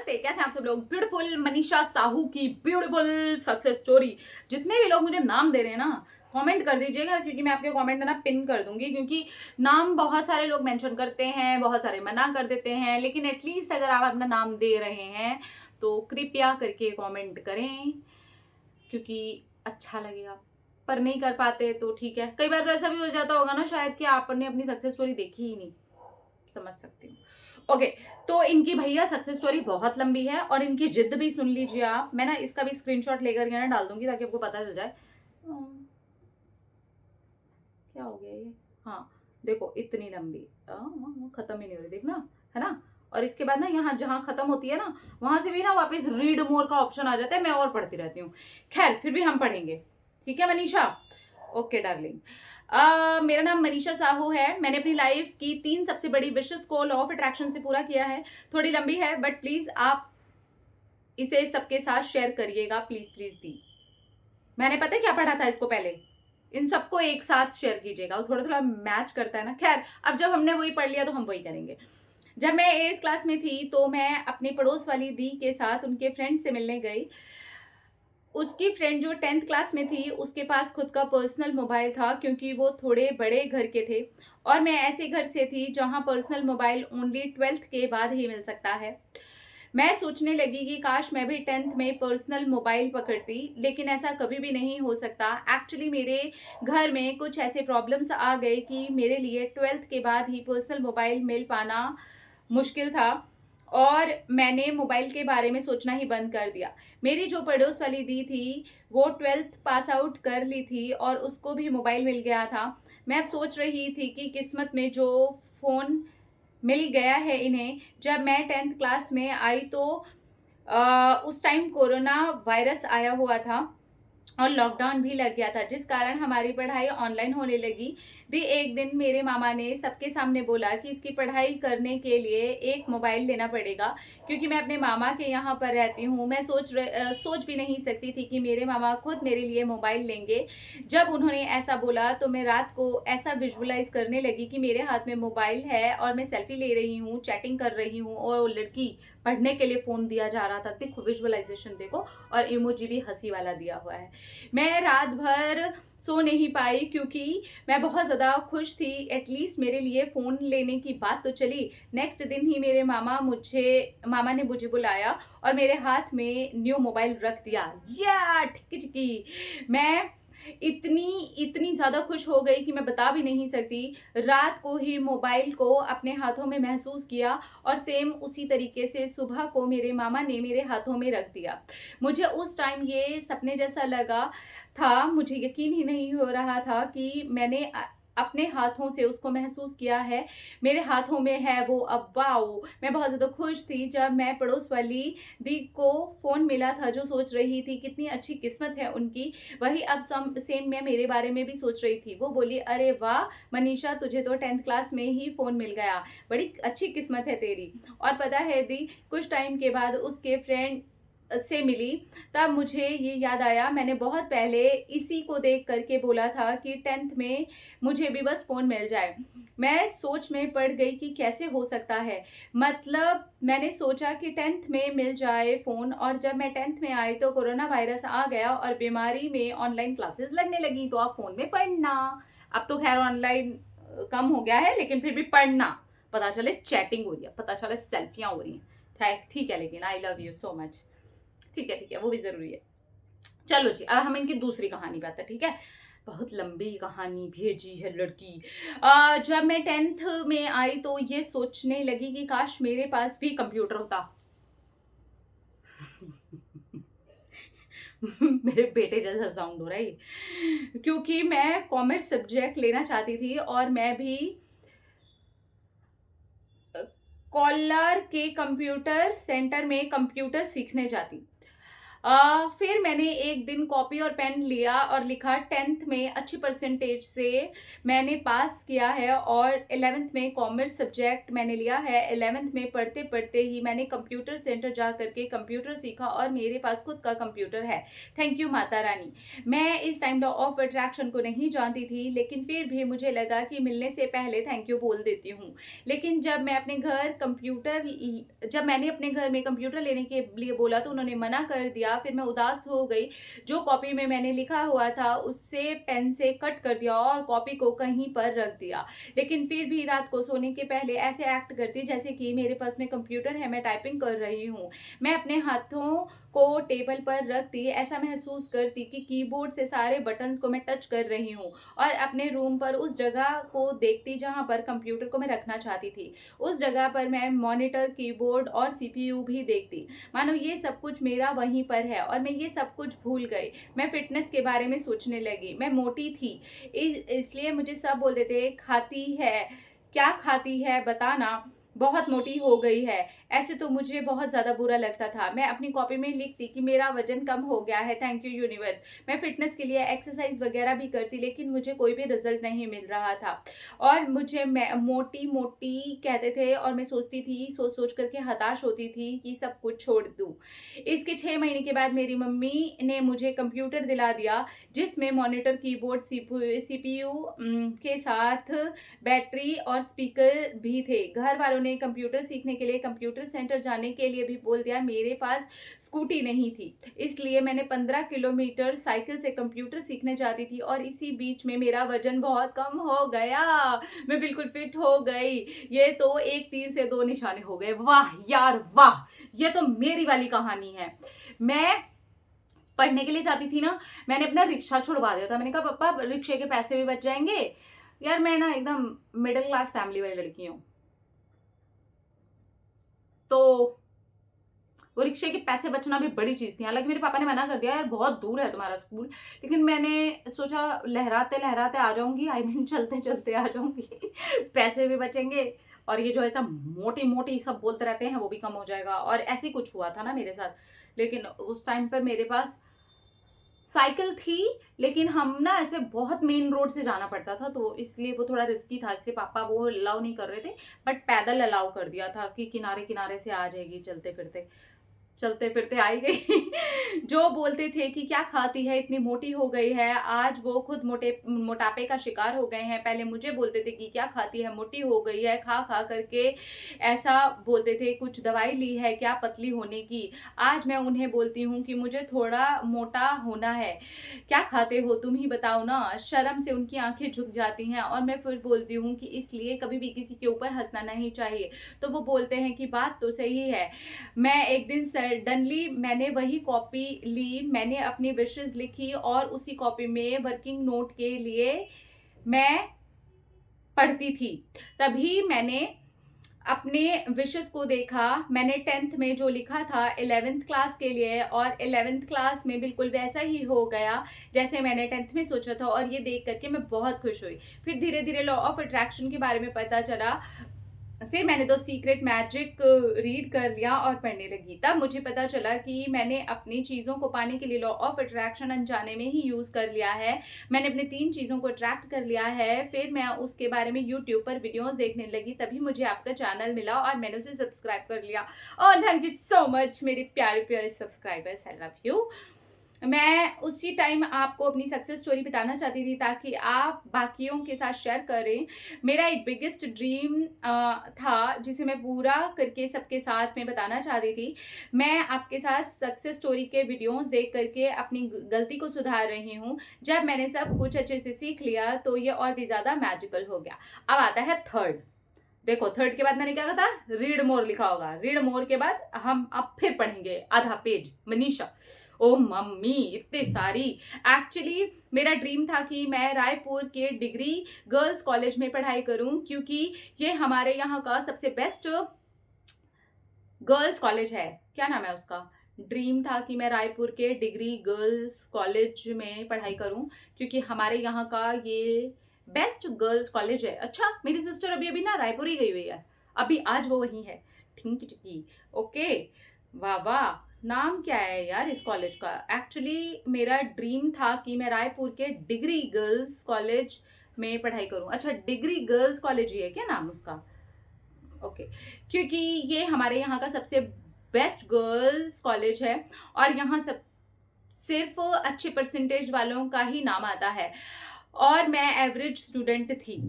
नमस्ते, कैसे हैं आप सब लोग। ब्यूटीफुल मनीषा साहू की ब्यूटीफुल सक्सेस स्टोरी। जितने भी लोग मुझे नाम दे रहे हैं ना, कमेंट कर दीजिएगा, क्योंकि मैं आपके कमेंट ना पिन कर दूंगी। क्योंकि नाम बहुत सारे लोग मेंशन करते हैं, बहुत सारे मना कर देते हैं, लेकिन एटलीस्ट अगर आप अपना नाम दे रहे हैं तो कृपया करके कमेंट करें, क्योंकि अच्छा लगेगा। पर नहीं कर पाते तो ठीक है। कई बार तो ऐसा भी हो जाता होगा ना शायद कि आपने अपनी सक्सेस स्टोरी देखी ही नहीं। समझ सकती हूँ। ओके, तो इनकी भैया सक्सेस स्टोरी बहुत लंबी है और इनकी जिद भी सुन लीजिए आप। मैं ना इसका भी स्क्रीनशॉट लेकर के ना डाल दूंगी ताकि आपको पता चल जाए। क्या हो गया ये। हाँ देखो, इतनी लंबी खत्म ही नहीं हो रही, देखना है ना। और इसके बाद ना यहाँ जहाँ खत्म होती है ना, वहां से भी ना वापस रीड मोर का ऑप्शन आ जाता है। मैं और पढ़ती रहती हूँ। खैर, फिर भी हम पढ़ेंगे, ठीक है मनीषा। Okay darling. मेरा नाम मनीषा साहू है। मैंने अपनी लाइफ की 3 सबसे बड़ी विशेष को लॉ ऑफ अट्रैक्शन से पूरा किया है। थोड़ी लंबी है, बट प्लीज आप इसे सबके साथ शेयर करिएगा, प्लीज प्लीज दी। मैंने पता है क्या पढ़ा था इसको पहले, इन सबको एक साथ शेयर कीजिएगा। वो थोड़ा थोड़ा मैच करता है ना। खैर, अब जब हमने वही पढ़ लिया तो हम वही करेंगे। जब मैं 8th क्लास में थी तो मैं अपने पड़ोस वाली दी के साथ उनके फ्रेंड से मिलने गई। उसकी फ्रेंड जो 10th क्लास में थी, उसके पास खुद का पर्सनल मोबाइल था, क्योंकि वो थोड़े बड़े घर के थे और मैं ऐसे घर से थी जहां पर्सनल मोबाइल ओनली 12th के बाद ही मिल सकता है। मैं सोचने लगी कि काश मैं भी 10th में पर्सनल मोबाइल पकड़ती, लेकिन ऐसा कभी भी नहीं हो सकता। एक्चुअली मेरे घर में कुछ ऐसे प्रॉब्लम्स आ गए कि मेरे लिए 12th के बाद ही पर्सनल मोबाइल मिल पाना मुश्किल था और मैंने मोबाइल के बारे में सोचना ही बंद कर दिया। मेरी जो पड़ोस वाली दी थी वो 12th पास आउट कर ली थी और उसको भी मोबाइल मिल गया था। मैं अब सोच रही थी कि किस्मत में जो फ़ोन मिल गया है इन्हें। जब मैं 10th क्लास में आई तो उस टाइम कोरोना वायरस आया हुआ था और लॉकडाउन भी लग गया था, जिस कारण हमारी पढ़ाई ऑनलाइन होने लगी। दी एक दिन मेरे मामा ने सबके सामने बोला कि इसकी पढ़ाई करने के लिए एक मोबाइल लेना पड़ेगा, क्योंकि मैं अपने मामा के यहाँ पर रहती हूँ। मैं सोच भी नहीं सकती थी कि मेरे मामा खुद मेरे लिए मोबाइल लेंगे। जब उन्होंने ऐसा बोला तो मैं रात को ऐसा विजुअलाइज करने लगी कि मेरे हाथ में मोबाइल है और मैं सेल्फी ले रही हूँ, चैटिंग कर रही हूँ और वो लड़की पढ़ने के लिए फ़ोन दिया जा रहा था। देखो विजुअलाइजेशन देखो, और इमोजी भी हंसी वाला दिया हुआ है। मैं रात भर सो नहीं पाई क्योंकि मैं बहुत ज़्यादा खुश थी। एटलीस्ट मेरे लिए फ़ोन लेने की बात तो चली। नेक्स्ट दिन ही मेरे मामा ने मुझे बुलाया और मेरे हाथ में न्यू मोबाइल रख दिया। या ठिकी। मैं इतनी इतनी ज़्यादा खुश हो गई कि मैं बता भी नहीं सकती। रात को ही मोबाइल को अपने हाथों में महसूस किया और सेम उसी तरीके से सुबह को मेरे मामा ने मेरे हाथों में रख दिया। मुझे उस टाइम ये सपने जैसा लगा था। मुझे यकीन ही नहीं हो रहा था कि मैंने अपने हाथों से उसको महसूस किया है। मेरे हाथों में है वो। अब वाओ, मैं बहुत ज़्यादा खुश थी जब मैं पड़ोस वाली दी को फ़ोन मिला था, जो सोच रही थी कितनी अच्छी किस्मत है उनकी। वही अब सेम मैं मेरे बारे में भी सोच रही थी। वो बोली, अरे वाह मनीषा, तुझे तो 10th क्लास में ही फ़ोन मिल गया, बड़ी अच्छी किस्मत है तेरी। और पता है दी, कुछ टाइम के बाद उसके फ्रेंड से मिली, तब मुझे ये याद आया, मैंने बहुत पहले इसी को देख करके बोला था कि 10th में मुझे भी बस फ़ोन मिल जाए। मैं सोच में पड़ गई कि कैसे हो सकता है। मतलब मैंने सोचा कि 10th में मिल जाए फ़ोन, और जब मैं 10th में आई तो कोरोना वायरस आ गया और बीमारी में ऑनलाइन क्लासेस लगने लगी, तो आप फ़ोन में पढ़ना। अब तो खैर ऑनलाइन कम हो गया है, लेकिन फिर भी पढ़ना। पता चले चैटिंग हो रही है, पता चले सेल्फियाँ हो रही हैं। ठीक है, लेकिन I love you so much. ठीक है, वो भी जरूरी है। चलो जी, अब हम इनकी दूसरी कहानी बात है, ठीक है। बहुत लंबी कहानी भेजी है लड़की। जब मैं 10th में आई तो ये सोचने लगी कि काश मेरे पास भी कंप्यूटर होता। मेरे बेटे जैसा साउंड हो रहा है ये। क्योंकि मैं कॉमर्स सब्जेक्ट लेना चाहती थी और मैं भी कोलार के कंप्यूटर सेंटर में कंप्यूटर सीखने जाती। फिर मैंने एक दिन कॉपी और पेन लिया और लिखा 10th में अच्छी परसेंटेज से मैंने पास किया है और 11th में कॉमर्स सब्जेक्ट मैंने लिया है। 11th में पढ़ते पढ़ते ही मैंने कंप्यूटर सेंटर जा करके कंप्यूटर सीखा और मेरे पास खुद का कंप्यूटर है। Thank you Mata Rani. मैं इस टाइम लॉ ऑफ अट्रैक्शन को नहीं जानती थी, लेकिन फिर भी मुझे लगा कि मिलने से पहले थैंक यू बोल देती हूँ। लेकिन जब मैंने अपने घर में कंप्यूटर लेने के लिए बोला तो उन्होंने मना कर दिया। फिर मैं उदास हो गई। जो कॉपी में मैंने लिखा हुआ था उससे पेन से कट कर दिया और कॉपी को कहीं पर रख दिया। लेकिन फिर भी रात को सोने के पहले ऐसे एक्ट करती जैसे कि मेरे पास में कंप्यूटर है, मैं टाइपिंग कर रही हूँ। मैं अपने हाथों को टेबल पर रखती, ऐसा महसूस करती कि कीबोर्ड से सारे बटन्स को मैं टच कर रही हूँ और अपने रूम पर उस जगह को देखती जहाँ पर कंप्यूटर को मैं रखना चाहती थी। उस जगह पर मैं मॉनिटर, कीबोर्ड और सीपीयू भी देखती, मानो ये सब कुछ मेरा वहीं पर है और मैं ये सब कुछ भूल गई। मैं फिटनेस के बारे में सोचने लगी। मैं मोटी थी, इसलिए मुझे सब बोलते थे खाती है, क्या खाती है बताना, बहुत मोटी हो गई है। ऐसे तो मुझे बहुत ज़्यादा बुरा लगता था। मैं अपनी कॉपी में लिखती कि मेरा वजन कम हो गया है, थैंक यू यूनिवर्स। मैं फिटनेस के लिए एक्सरसाइज वगैरह भी करती, लेकिन मुझे कोई भी रिजल्ट नहीं मिल रहा था और मुझे मोटी मोटी कहते थे और मैं सोचती थी, सोच सोच करके हताश होती थी कि सब कुछ छोड़ दूँ। इसके 6 महीने के बाद मेरी मम्मी ने मुझे कंप्यूटर दिला दिया, जिसमें मॉनिटर, कीबोर्ड, सीपीयू के साथ बैटरी और स्पीकर भी थे। घर वालों ने कंप्यूटर सीखने के लिए कंप्यूटर सेंटर जाने के लिए भी बोल दिया। मेरे पास स्कूटी नहीं थी, इसलिए मैंने 15 किलोमीटर साइकिल से कंप्यूटर सीखने जाती थी और इसी बीच में मेरा वजन बहुत कम हो गया। मैं बिल्कुल फिट हो गई। ये तो एक तीर से दो निशाने हो गए। वाह यार वाह, ये तो मेरी वाली कहानी है। मैं पढ़ने के लिए जाती थी ना, मैंने अपना रिक्शा छुड़वा दिया था। मैंने कहा पापा रिक्शे के पैसे भी बच जाएंगे। यार मैं ना एकदम मिडिल क्लास फैमिली वाली लड़की हूँ, तो वो रिक्शे के पैसे बचना भी बड़ी चीज़ थी। हालांकि मेरे पापा ने मना कर दिया, यार बहुत दूर है तुम्हारा स्कूल, लेकिन मैंने सोचा लहराते लहराते आ जाऊंगी, आई मीन चलते चलते आ जाऊंगी पैसे भी बचेंगे और ये जो है मोटी मोटी सब बोलते रहते हैं वो भी कम हो जाएगा। और ऐसे ही कुछ हुआ था ना मेरे साथ। लेकिन उस टाइम पर मेरे पास साइकिल थी, लेकिन हम ना ऐसे बहुत मेन रोड से जाना पड़ता था, तो इसलिए वो थोड़ा रिस्की था, इसलिए पापा वो अलाउ नहीं कर रहे थे। बट पैदल अलाउ कर दिया था कि किनारे किनारे से आ जाएगी चलते फिरते। चलते फिरते आई गई जो बोलते थे कि क्या खाती है, इतनी मोटी हो गई है, आज वो खुद मोटापे का शिकार हो गए हैं। पहले मुझे बोलते थे कि क्या खाती है, मोटी हो गई है, खा खा करके ऐसा बोलते थे, कुछ दवाई ली है क्या पतली होने की। आज मैं उन्हें बोलती हूँ कि मुझे थोड़ा मोटा होना है। क्या खाते हो तुम ही बताओ ना। शर्म से उनकी आंखें झुक जाती हैं और मैं फिर बोलती हूँ कि इसलिए कभी भी किसी के ऊपर हंसना नहीं चाहिए। तो वो बोलते हैं कि बात तो सही है। मैं एक दिन सडनली मैंने वही कॉपी ली, मैंने अपनी विशेस लिखी और उसी कॉपी में वर्किंग नोट के लिए मैं पढ़ती थी। तभी मैंने अपने विशेस को देखा। मैंने 10th में जो लिखा था 11th क्लास के लिए, और 11th क्लास में बिल्कुल वैसा ही हो गया जैसे मैंने 10th में सोचा था, और ये देख करके मैं बहुत खुश हुई। फिर धीरे धीरे लॉ ऑफ अट्रैक्शन के बारे में पता चला। फिर मैंने द सीक्रेट मैजिक रीड कर लिया और पढ़ने लगी। तब मुझे पता चला कि मैंने अपनी चीज़ों को पाने के लिए लॉ ऑफ अट्रैक्शन अनजाने में ही यूज़ कर लिया है। मैंने अपने 3 चीज़ों को अट्रैक्ट कर लिया है। फिर मैं उसके बारे में यूट्यूब पर वीडियोस देखने लगी, तभी मुझे आपका चैनल मिला और मैंने उसे सब्सक्राइब कर लिया। और थैंक यू सो मच मेरे प्यारे प्यारे सब्सक्राइबर्स, आई लव यू। मैं उसी टाइम आपको अपनी सक्सेस स्टोरी बताना चाहती थी ताकि आप बाकियों के साथ शेयर करें। मेरा एक बिगेस्ट ड्रीम था जिसे मैं पूरा करके सबके साथ में बताना चाहती थी। मैं आपके साथ सक्सेस स्टोरी के वीडियोस देख करके अपनी गलती को सुधार रही हूँ। जब मैंने सब कुछ अच्छे से सीख लिया तो ये और भी ज़्यादा मैजिकल हो गया। अब आता है थर्ड। देखो थर्ड के बाद मैंने क्या कहा था, रीड मोर लिखा होगा। रीड मोर के बाद हम अब फिर पढ़ेंगे आधा पेज। मनीषा, ओ मम्मी इतनी सारी। एक्चुअली मेरा ड्रीम था कि मैं रायपुर के डिग्री गर्ल्स कॉलेज में पढ़ाई करूं, क्योंकि ये हमारे यहाँ का सबसे बेस्ट गर्ल्स कॉलेज है। क्या नाम है उसका? ड्रीम था कि मैं रायपुर के डिग्री गर्ल्स कॉलेज में पढ़ाई करूं, क्योंकि हमारे यहाँ का ये बेस्ट गर्ल्स कॉलेज है। अच्छा, मेरी सिस्टर अभी अभी ना रायपुर ही गई हुई है, अभी आज वो वहीं है। ठीक ठीक, ओके, वाह वाह। नाम क्या है यार इस कॉलेज का? एक्चुअली मेरा ड्रीम था कि मैं रायपुर के डिग्री गर्ल्स कॉलेज में पढ़ाई करूं। अच्छा, डिग्री गर्ल्स कॉलेज ही है क्या नाम उसका? ओके, क्योंकि ये हमारे यहाँ का सबसे बेस्ट गर्ल्स कॉलेज है और यहाँ सब सिर्फ अच्छे परसेंटेज वालों का ही नाम आता है और मैं एवरेज स्टूडेंट थी।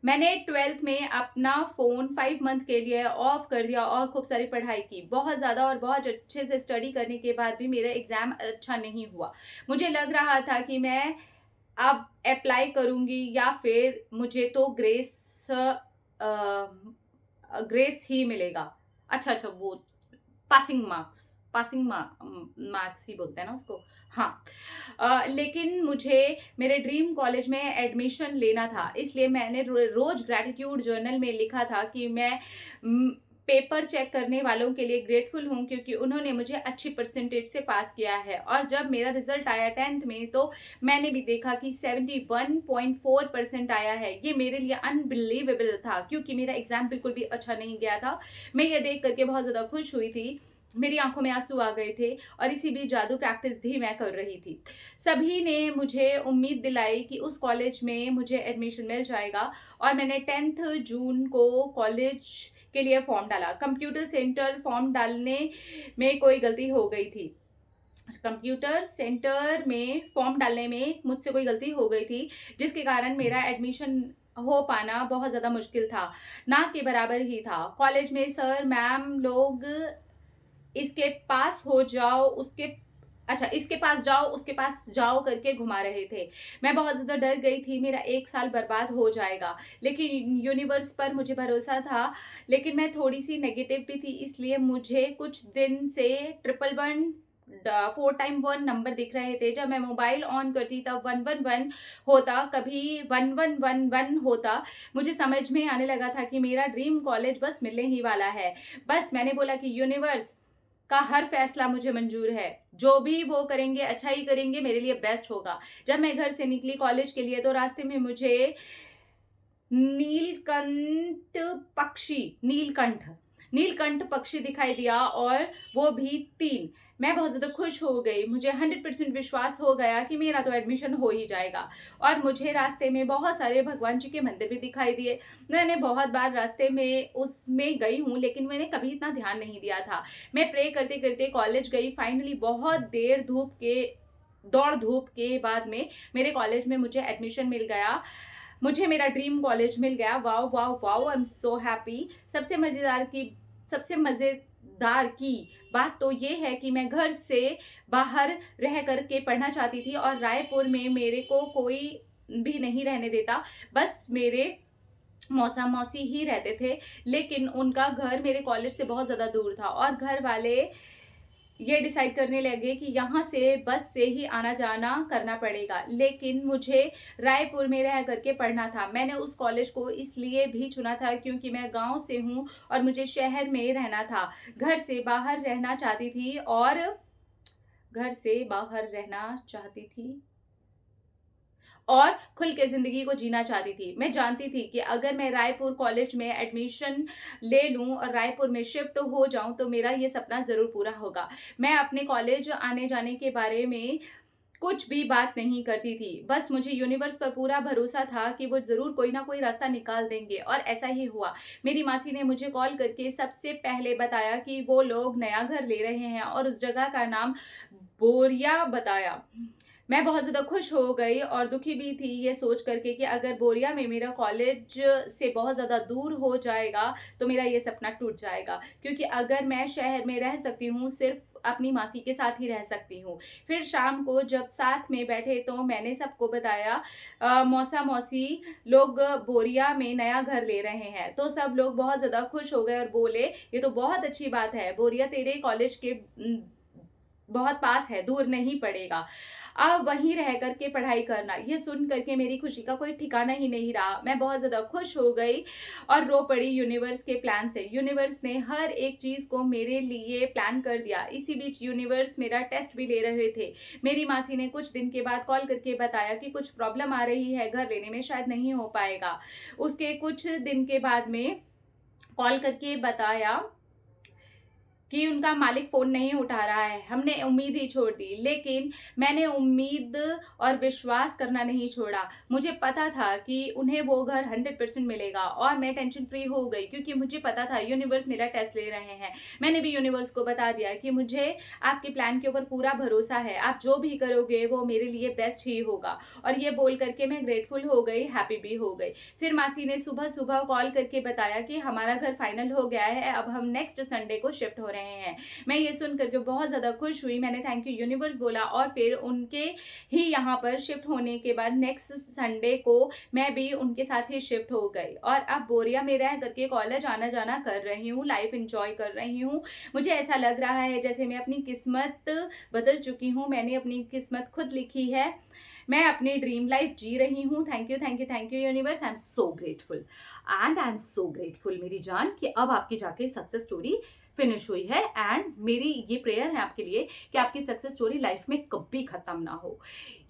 मैंने 12th में अपना फ़ोन 5 मंथ के लिए ऑफ कर दिया और खूब सारी पढ़ाई की, बहुत ज़्यादा और बहुत अच्छे से स्टडी करने के बाद भी मेरा एग्ज़ाम अच्छा नहीं हुआ। मुझे लग रहा था कि मैं अब अप्लाई करूँगी या फिर मुझे तो ग्रेस ही मिलेगा। अच्छा, अच्छा, वो पासिंग मार्क्स ही बोलते हैं ना उसको। हाँ, लेकिन मुझे मेरे ड्रीम कॉलेज में एडमिशन लेना था, इसलिए मैंने रोज ग्रैटिट्यूड जर्नल में लिखा था कि मैं पेपर चेक करने वालों के लिए ग्रेटफुल हूँ क्योंकि उन्होंने मुझे अच्छी परसेंटेज से पास किया है। और जब मेरा रिजल्ट आया 10th में तो मैंने भी देखा कि 71.4% आया है। ये मेरे लिए अनबिलीवेबल था क्योंकि मेरा एग्जाम बिल्कुल भी अच्छा नहीं गया था। मैं ये देख करके बहुत ज़्यादा खुश हुई थी, मेरी आंखों में आंसू आ गए थे और इसी बीच जादू प्रैक्टिस भी मैं कर रही थी। सभी ने मुझे उम्मीद दिलाई कि उस कॉलेज में मुझे एडमिशन मिल जाएगा और मैंने 10th जून को कॉलेज के लिए फॉर्म डाला। कंप्यूटर सेंटर फॉर्म डालने में कोई गलती हो गई थी। कंप्यूटर सेंटर में फॉर्म डालने में मुझसे कोई गलती हो गई थी जिसके कारण मेरा एडमिशन हो पाना बहुत ज़्यादा मुश्किल था, ना के बराबर ही था। कॉलेज में सर मैम लोग इसके पास हो जाओ इसके पास जाओ उसके पास जाओ करके घुमा रहे थे। मैं बहुत ज़्यादा डर गई थी, मेरा 1 साल बर्बाद हो जाएगा, लेकिन यूनिवर्स पर मुझे भरोसा था। लेकिन मैं थोड़ी सी नेगेटिव भी थी, इसलिए मुझे कुछ दिन से 111 4 टाइम 1 नंबर दिख रहे थे। जब मैं मोबाइल ऑन करती तब 111 होता, कभी 1111 होता। मुझे समझ में आने लगा था कि मेरा ड्रीम कॉलेज बस मिलने ही वाला है। बस मैंने बोला कि यूनिवर्स का हर फैसला मुझे मंजूर है, जो भी वो करेंगे अच्छा ही करेंगे, मेरे लिए बेस्ट होगा। जब मैं घर से निकली कॉलेज के लिए तो रास्ते में मुझे नीलकंठ नीलकंठ पक्षी दिखाई दिया और वो भी 3। मैं बहुत ज़्यादा खुश हो गई, मुझे 100% विश्वास हो गया कि मेरा तो एडमिशन हो ही जाएगा। और मुझे रास्ते में बहुत सारे भगवान जी के मंदिर भी दिखाई दिए। मैंने बहुत बार रास्ते में उसमें गई हूँ लेकिन मैंने कभी इतना ध्यान नहीं दिया था। मैं प्रे करते करते कॉलेज गई। फाइनली बहुत देर दौड़ धूप के बाद में मेरे कॉलेज में मुझे एडमिशन मिल गया। मुझे मेरा ड्रीम कॉलेज मिल गया। Wow wow wow, I am so happy. सबसे मज़ेदार की बात तो ये है कि मैं घर से बाहर रह करके पढ़ना चाहती थी और रायपुर में मेरे को कोई भी नहीं रहने देता, बस मेरे मौसा मौसी ही रहते थे। लेकिन उनका घर मेरे कॉलेज से बहुत ज़्यादा दूर था और घर वाले ये डिसाइड करने लगे कि यहाँ से बस से ही आना जाना करना पड़ेगा। लेकिन मुझे रायपुर में रह करके पढ़ना था। मैंने उस कॉलेज को इसलिए भी चुना था क्योंकि मैं गांव से हूँ और मुझे शहर में रहना था। घर से बाहर रहना चाहती थी और घर से बाहर रहना चाहती थी और खुल के ज़िंदगी को जीना चाहती थी। मैं जानती थी कि अगर मैं रायपुर कॉलेज में एडमिशन ले लूँ और रायपुर में शिफ्ट हो जाऊँ तो मेरा ये सपना ज़रूर पूरा होगा। मैं अपने कॉलेज आने जाने के बारे में कुछ भी बात नहीं करती थी। बस मुझे यूनिवर्स पर पूरा भरोसा था कि वो ज़रूर कोई ना कोई रास्ता निकाल देंगे और ऐसा ही हुआ। मेरी मासी ने मुझे कॉल करके सबसे पहले बताया कि वो लोग नया घर ले रहे हैं और उस जगह का नाम बोरिया बताया। मैं बहुत ज़्यादा खुश हो गई और दुखी भी थी ये सोच करके कि अगर बोरिया में मेरा कॉलेज से बहुत ज़्यादा दूर हो जाएगा तो मेरा ये सपना टूट जाएगा, क्योंकि अगर मैं शहर में रह सकती हूँ सिर्फ अपनी मासी के साथ ही रह सकती हूँ। फिर शाम को जब साथ में बैठे तो मैंने सबको बताया मौसा मौसी लोग बोरिया में नया घर ले रहे हैं। तो सब लोग बहुत ज़्यादा खुश हो गए और बोले ये तो बहुत अच्छी बात है, बोरिया तेरे कॉलेज के बहुत पास है, दूर नहीं पड़ेगा, अब वहीं रह करके पढ़ाई करना। ये सुन करके मेरी खुशी का कोई ठिकाना ही नहीं रहा। मैं बहुत ज़्यादा खुश हो गई और रो पड़ी यूनिवर्स के प्लान से। यूनिवर्स ने हर एक चीज़ को मेरे लिए प्लान कर दिया। इसी बीच यूनिवर्स मेरा टेस्ट भी ले रहे थे। मेरी मासी ने कुछ दिन के बाद कॉल करके बताया कि कुछ प्रॉब्लम आ रही है, घर लेने में शायद नहीं हो पाएगा। उसके कुछ दिन के बाद में कॉल करके बताया कि उनका मालिक फ़ोन नहीं उठा रहा है, हमने उम्मीद ही छोड़ दी, लेकिन मैंने उम्मीद और विश्वास करना नहीं छोड़ा। मुझे पता था कि उन्हें वो घर 100% मिलेगा और मैं टेंशन फ्री हो गई, क्योंकि मुझे पता था यूनिवर्स मेरा टेस्ट ले रहे हैं। मैंने भी यूनिवर्स को बता दिया कि मुझे आपके प्लान के ऊपर पूरा भरोसा है, आप जो भी करोगे वो मेरे लिए बेस्ट ही होगा। और ये बोल करके मैं ग्रेटफुल हो गई, हैप्पी भी हो गई। फिर मासी ने सुबह सुबह कॉल करके बताया कि हमारा घर फाइनल हो गया है, अब हम नेक्स्ट संडे को शिफ्ट हो रहे हैं। मैं ये सुन करके बहुत ज़्यादा खुश हुई, मैंने थैंक यू यूनिवर्स बोला और फिर उनके ही यहाँ पर शिफ्ट होने के बाद नेक्स्ट संडे को मैं भी उनके साथ ही शिफ्ट हो गई और अब बोरिया में रह करके कॉलेज आना जाना कर रही हूँ, लाइफ इंजॉय कर रही हूँ। मुझे ऐसा लग रहा है जैसे मैं अपनी किस्मत बदल चुकी हूँ, मैंने अपनी किस्मत खुद लिखी है, मैं अपनी ड्रीम लाइफ जी रही हूँ। Thank you thank you thank you universe, I am so grateful and I am so grateful मेरी जान कि अब आपकी जाके सक्सेस स्टोरी फिनिश हुई है। एंड मेरी ये प्रेयर है आपके लिए कि आपकी सक्सेस स्टोरी लाइफ में कभी खत्म ना हो।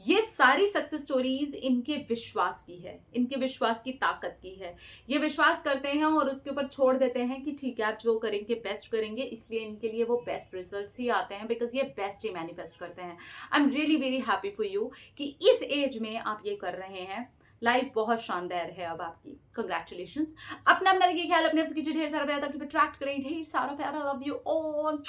ये सारी सक्सेस स्टोरीज इनके विश्वास की है, इनके विश्वास की ताकत की है। ये विश्वास करते हैं और उसके ऊपर छोड़ देते हैं कि ठीक है आप जो करेंगे बेस्ट करेंगे, इसलिए इनके लिए वो बेस्ट रिजल्ट्स ही आते हैं, बिकॉज ये बेस्ट ही मैनिफेस्ट करते हैं। I am really very happy for you कि इस एज में आप ये कर रहे हैं। लाइफ बहुत शानदार है अब आपकी, कंग्रेचुलेशंस। अपना रखिए ख्याल, अपने ढेर सारा प्यार ताकि अट्रैक्ट करें ढेर सारा प्यार। I love you all.